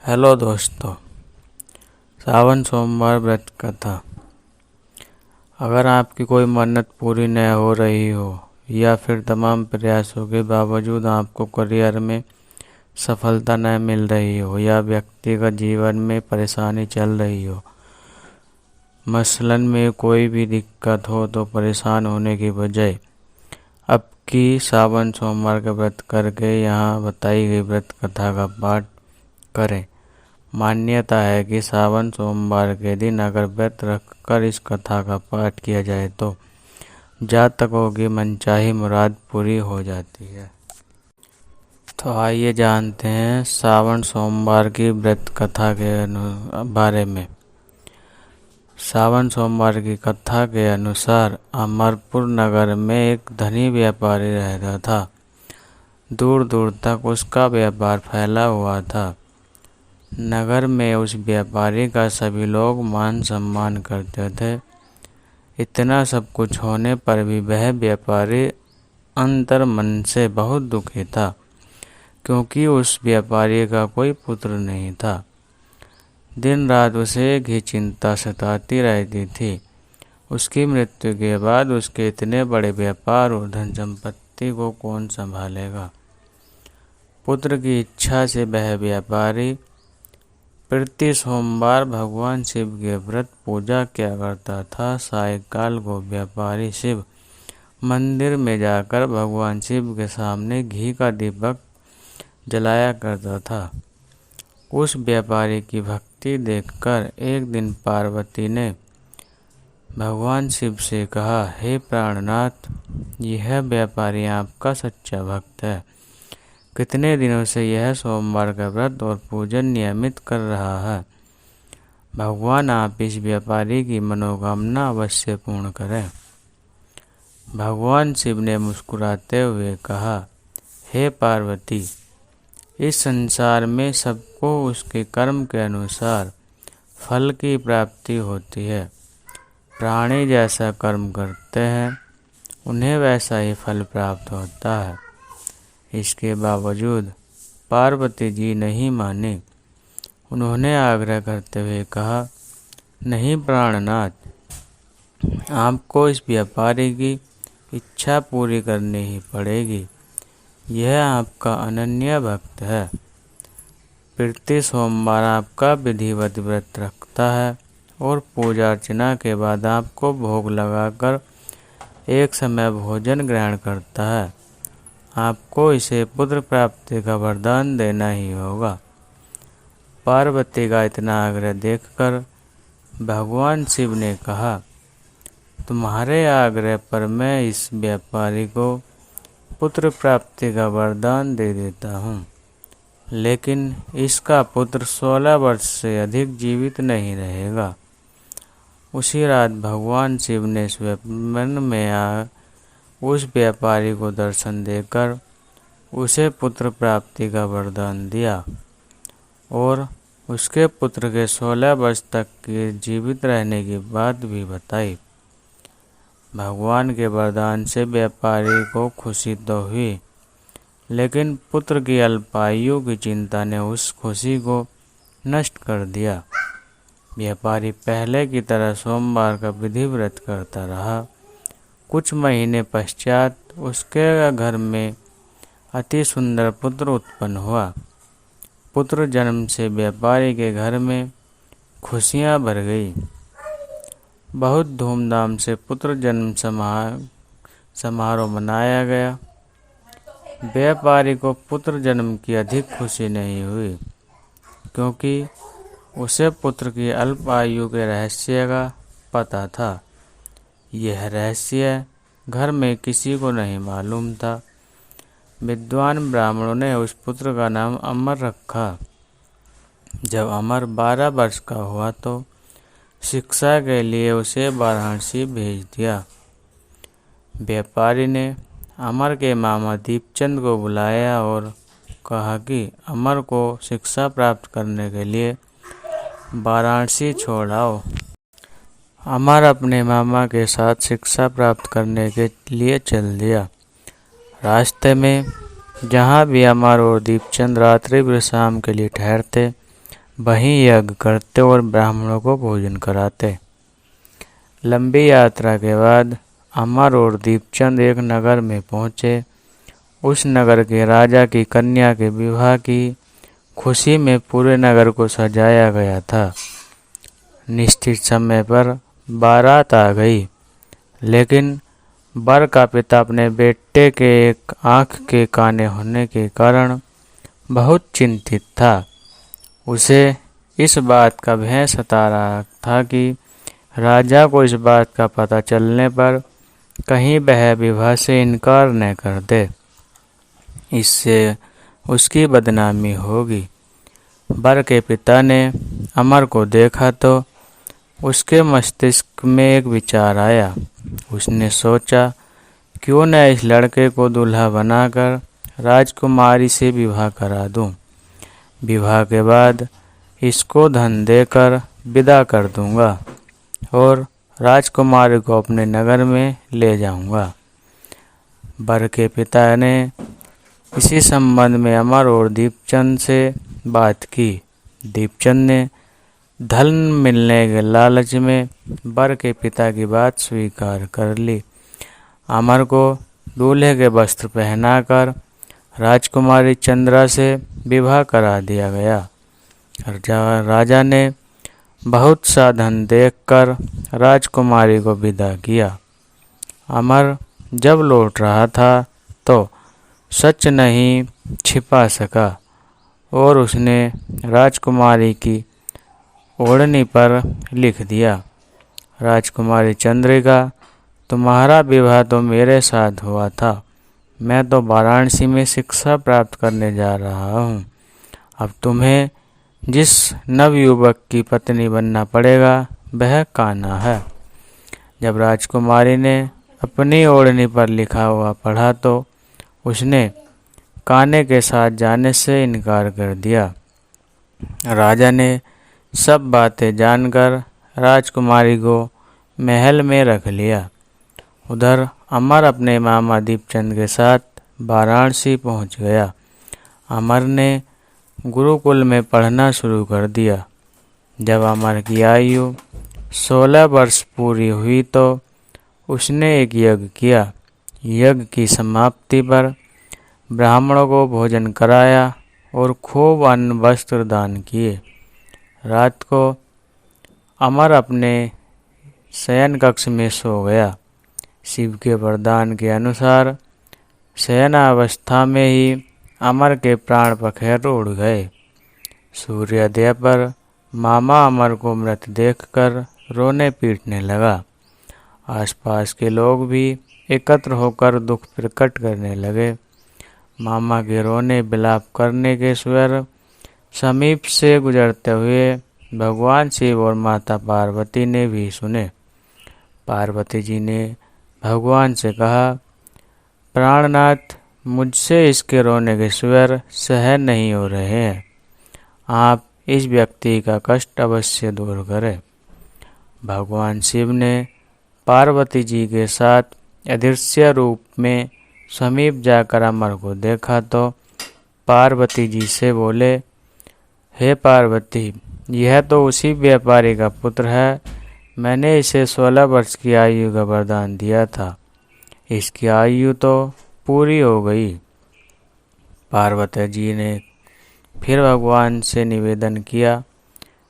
Hello दोस्तों, सावन सोमवार व्रत कथा। अगर आपकी कोई मन्नत पूरी न हो रही हो या फिर तमाम प्रयासों के बावजूद आपको करियर में सफलता न मिल रही हो या व्यक्तिगत जीवन में परेशानी चल रही हो, मसलन में कोई भी दिक्कत हो, तो परेशान होने की बजाय अब की सावन सोमवार का व्रत करके यहाँ बताई गई व्रत कथा का पाठ करें। मान्यता है कि सावन सोमवार के दिन अगर व्रत रखकर इस कथा का पाठ किया जाए तो जातकों की मनचाही मुराद पूरी हो जाती है। तो आइए जानते हैं सावन सोमवार की व्रत कथा के बारे में। सावन सोमवार की कथा के अनुसार अमरपुर नगर में एक धनी व्यापारी रहता था। दूर दूर तक उसका व्यापार फैला हुआ था। नगर में उस व्यापारी का सभी लोग मान सम्मान करते थे। इतना सब कुछ होने पर भी वह व्यापारी अंतर मन से बहुत दुखी था, क्योंकि उस व्यापारी का कोई पुत्र नहीं था। दिन रात उसे एक ही चिंता सताती रहती थी, उसकी मृत्यु के बाद उसके इतने बड़े व्यापार और धन संपत्ति को कौन संभालेगा। पुत्र की इच्छा से वह व्यापारी प्रति सोमवार भगवान शिव के व्रत पूजा किया करता था। सायंकाल को व्यापारी शिव मंदिर में जाकर भगवान शिव के सामने घी का दीपक जलाया करता था। उस व्यापारी की भक्ति देखकर एक दिन पार्वती ने भगवान शिव से कहा, हे प्राणनाथ, यह व्यापारी आपका सच्चा भक्त है। कितने दिनों से यह सोमवार का व्रत और पूजन नियमित कर रहा है। भगवान आप इस व्यापारी की मनोकामना अवश्य पूर्ण करें। भगवान शिव ने मुस्कुराते हुए कहा, हे पार्वती, इस संसार में सबको उसके कर्म के अनुसार फल की प्राप्ति होती है। प्राणी जैसा कर्म करते हैं उन्हें वैसा ही फल प्राप्त होता है। इसके बावजूद पार्वती जी नहीं माने। उन्होंने आग्रह करते हुए कहा, नहीं प्राणनाथ, आपको इस व्यापारी की इच्छा पूरी करनी ही पड़ेगी। यह आपका अनन्य भक्त है। प्रति सोमवार आपका विधिवत व्रत रखता है और पूजा अर्चना के बाद आपको भोग लगाकर एक समय भोजन ग्रहण करता है। आपको इसे पुत्र प्राप्ति का वरदान देना ही होगा। पार्वती का इतना आग्रह देखकर भगवान शिव ने कहा, तुम्हारे आग्रह पर मैं इस व्यापारी को पुत्र प्राप्ति का वरदान दे देता हूँ, लेकिन इसका पुत्र 16 वर्ष से अधिक जीवित नहीं रहेगा। उसी रात भगवान शिव ने स्वप्न में उस व्यापारी को दर्शन देकर उसे पुत्र प्राप्ति का वरदान दिया और उसके पुत्र के 16 वर्ष तक के जीवित रहने की बात भी बताई। भगवान के वरदान से व्यापारी को खुशी तो हुई, लेकिन पुत्र की अल्पायु की चिंता ने उस खुशी को नष्ट कर दिया। व्यापारी पहले की तरह सोमवार का विधि व्रत करता रहा। कुछ महीने पश्चात उसके घर में अति सुंदर पुत्र उत्पन्न हुआ। पुत्र जन्म से व्यापारी के घर में खुशियां भर गई। बहुत धूमधाम से पुत्र जन्म समारोह मनाया गया। व्यापारी को पुत्र जन्म की अधिक खुशी नहीं हुई, क्योंकि उसे पुत्र की अल्प आयु के रहस्य का पता था। यह रहस्य घर में किसी को नहीं मालूम था। विद्वान ब्राह्मणों ने उस पुत्र का नाम अमर रखा। जब अमर 12 वर्ष का हुआ तो शिक्षा के लिए उसे वाराणसी भेज दिया। व्यापारी ने अमर के मामा दीपचंद को बुलाया और कहा कि अमर को शिक्षा प्राप्त करने के लिए वाराणसी छोड़ आओ। अमर अपने मामा के साथ शिक्षा प्राप्त करने के लिए चल दिया। रास्ते में जहाँ भी अमर और दीपचंद रात्रि विश्राम के लिए ठहरते, वहीं यज्ञ करते और ब्राह्मणों को भोजन कराते। लंबी यात्रा के बाद अमर और दीपचंद एक नगर में पहुँचे। उस नगर के राजा की कन्या के विवाह की खुशी में पूरे नगर को सजाया गया था। निश्चित समय पर बारात आ गई, लेकिन वर का पिता अपने बेटे के एक आंख के काने होने के कारण बहुत चिंतित था। उसे इस बात का भय सता रहा था कि राजा को इस बात का पता चलने पर कहीं वह विवाह से इनकार न कर दे, इससे उसकी बदनामी होगी। वर के पिता ने अमर को देखा तो उसके मस्तिष्क में एक विचार आया। उसने सोचा, क्यों न इस लड़के को दूल्हा बनाकर राजकुमारी से विवाह करा दूं। विवाह के बाद इसको धन देकर विदा कर दूंगा और राजकुमारी को अपने नगर में ले जाऊंगा। वर के पिता ने इसी संबंध में अमर और दीपचंद से बात की। दीपचंद ने धन मिलने के लालच में वर के पिता की बात स्वीकार कर ली। अमर को दूल्हे के वस्त्र पहनाकर राजकुमारी चंद्रा से विवाह करा दिया गया। राजा ने बहुत सा धन देकर राजकुमारी को विदा किया। अमर जब लौट रहा था तो सच नहीं छिपा सका और उसने राजकुमारी की ओढ़नी पर लिख दिया, राजकुमारी चंद्रिका, तुम्हारा विवाह तो मेरे साथ हुआ था। मैं तो वाराणसी में शिक्षा प्राप्त करने जा रहा हूँ। अब तुम्हें जिस नवयुवक की पत्नी बनना पड़ेगा वह कान्हा है। जब राजकुमारी ने अपनी ओढ़नी पर लिखा हुआ पढ़ा तो उसने कान्हे के साथ जाने से इनकार कर दिया। राजा ने सब बातें जानकर राजकुमारी को महल में रख लिया। उधर अमर अपने मामा दीपचंद के साथ वाराणसी पहुंच गया। अमर ने गुरुकुल में पढ़ना शुरू कर दिया। जब अमर की आयु 16 वर्ष पूरी हुई तो उसने एक यज्ञ किया। यज्ञ की समाप्ति पर ब्राह्मणों को भोजन कराया और खूब अन्न वस्त्र दान किए। रात को अमर अपने शयन कक्ष में सो गया। शिव के वरदान के अनुसार शयनावस्था में ही अमर के प्राण पखेरु उड़ गए। सूर्योदय पर मामा अमर को मृत देखकर रोने पीटने लगा। आसपास के लोग भी एकत्र होकर दुख प्रकट करने लगे। मामा के रोने विलाप करने के स्वर समीप से गुजरते हुए भगवान शिव और माता पार्वती ने भी सुने। पार्वती जी ने भगवान से कहा, प्राणनाथ, मुझसे इसके रोने के स्वर सहन नहीं हो रहे हैं। आप इस व्यक्ति का कष्ट अवश्य दूर करें। भगवान शिव ने पार्वती जी के साथ अदृश्य रूप में समीप जाकर अमर को देखा तो पार्वती जी से बोले, हे पार्वती, यह तो उसी व्यापारी का पुत्र है। मैंने इसे 16 वर्ष की आयु का वरदान दिया था। इसकी आयु तो पूरी हो गई। पार्वती जी ने फिर भगवान से निवेदन किया,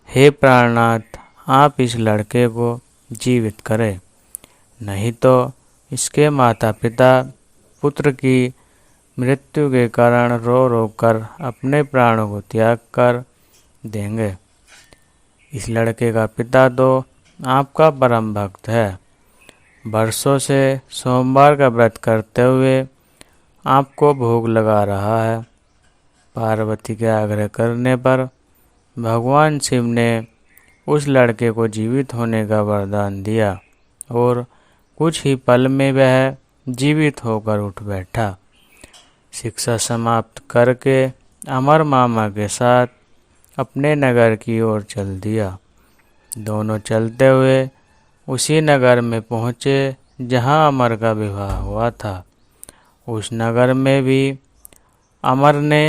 हे प्राणनाथ, आप इस लड़के को जीवित करें, नहीं तो इसके माता पिता पुत्र की मृत्यु के कारण रो रो कर अपने प्राणों को त्याग कर देंगे। इस लड़के का पिता तो आपका परम भक्त है। वर्षों से सोमवार का व्रत करते हुए आपको भोग लगा रहा है। पार्वती के आग्रह करने पर भगवान शिव ने उस लड़के को जीवित होने का वरदान दिया और कुछ ही पल में वह जीवित होकर उठ बैठा। शिक्षा समाप्त करके अमर मामा के साथ अपने नगर की ओर चल दिया। दोनों चलते हुए उसी नगर में पहुँचे जहाँ अमर का विवाह हुआ था। उस नगर में भी अमर ने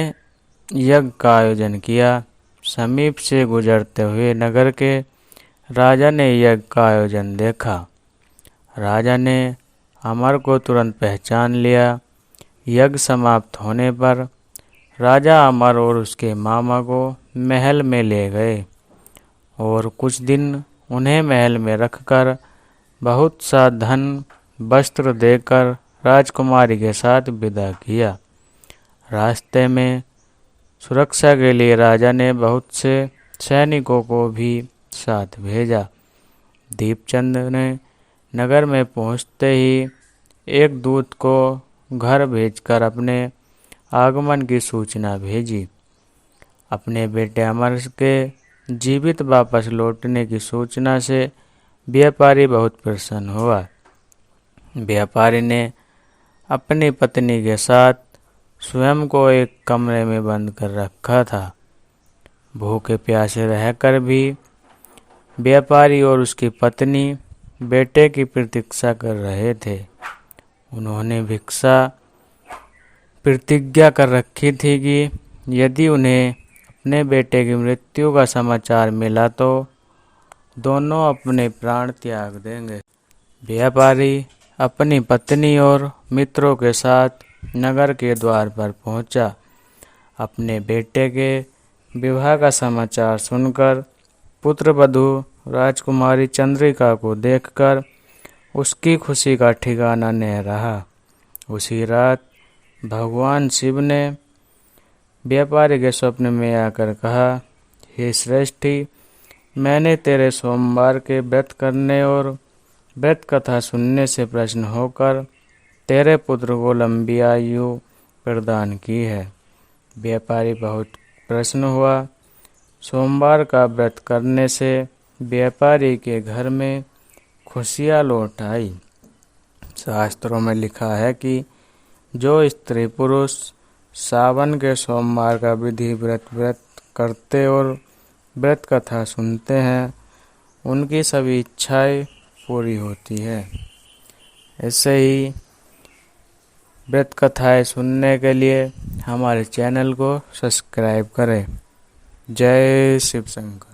यज्ञ का आयोजन किया। समीप से गुजरते हुए नगर के राजा ने यज्ञ का आयोजन देखा। राजा ने अमर को तुरंत पहचान लिया। यज्ञ समाप्त होने पर राजा अमर और उसके मामा को महल में ले गए और कुछ दिन उन्हें महल में रखकर बहुत सा धन वस्त्र देकर राजकुमारी के साथ विदा किया। रास्ते में सुरक्षा के लिए राजा ने बहुत से सैनिकों को भी साथ भेजा। दीपचंद ने नगर में पहुंचते ही एक दूत को घर भेजकर अपने आगमन की सूचना भेजी। अपने बेटे अमर के जीवित वापस लौटने की सूचना से व्यापारी बहुत प्रसन्न हुआ। व्यापारी ने अपनी पत्नी के साथ स्वयं को एक कमरे में बंद कर रखा था। भूखे प्यासे रहकर भी व्यापारी और उसकी पत्नी बेटे की प्रतीक्षा कर रहे थे। उन्होंने प्रतिज्ञा कर रखी थी कि यदि उन्हें अपने बेटे की मृत्यु का समाचार मिला तो दोनों अपने प्राण त्याग देंगे। व्यापारी अपनी पत्नी और मित्रों के साथ नगर के द्वार पर पहुंचा। अपने बेटे के विवाह का समाचार सुनकर पुत्रवधू राजकुमारी चंद्रिका को देखकर उसकी खुशी का ठिकाना न रहा। उसी रात भगवान शिव ने व्यापारी के स्वप्न में आकर कहा, हे श्रेष्ठी, मैंने तेरे सोमवार के व्रत करने और व्रत कथा सुनने से प्रसन्न होकर तेरे पुत्र को लंबी आयु प्रदान की है। व्यापारी बहुत प्रसन्न हुआ। सोमवार का व्रत करने से व्यापारी के घर में खुशियाँ लौट आई। शास्त्रों में लिखा है कि जो स्त्री पुरुष सावन के सोमवार का विधि व्रत करते और व्रत कथा सुनते हैं उनकी सभी इच्छाएं पूरी होती है। ऐसे ही व्रत कथाएं सुनने के लिए हमारे चैनल को सब्सक्राइब करें। जय शिव शंकर।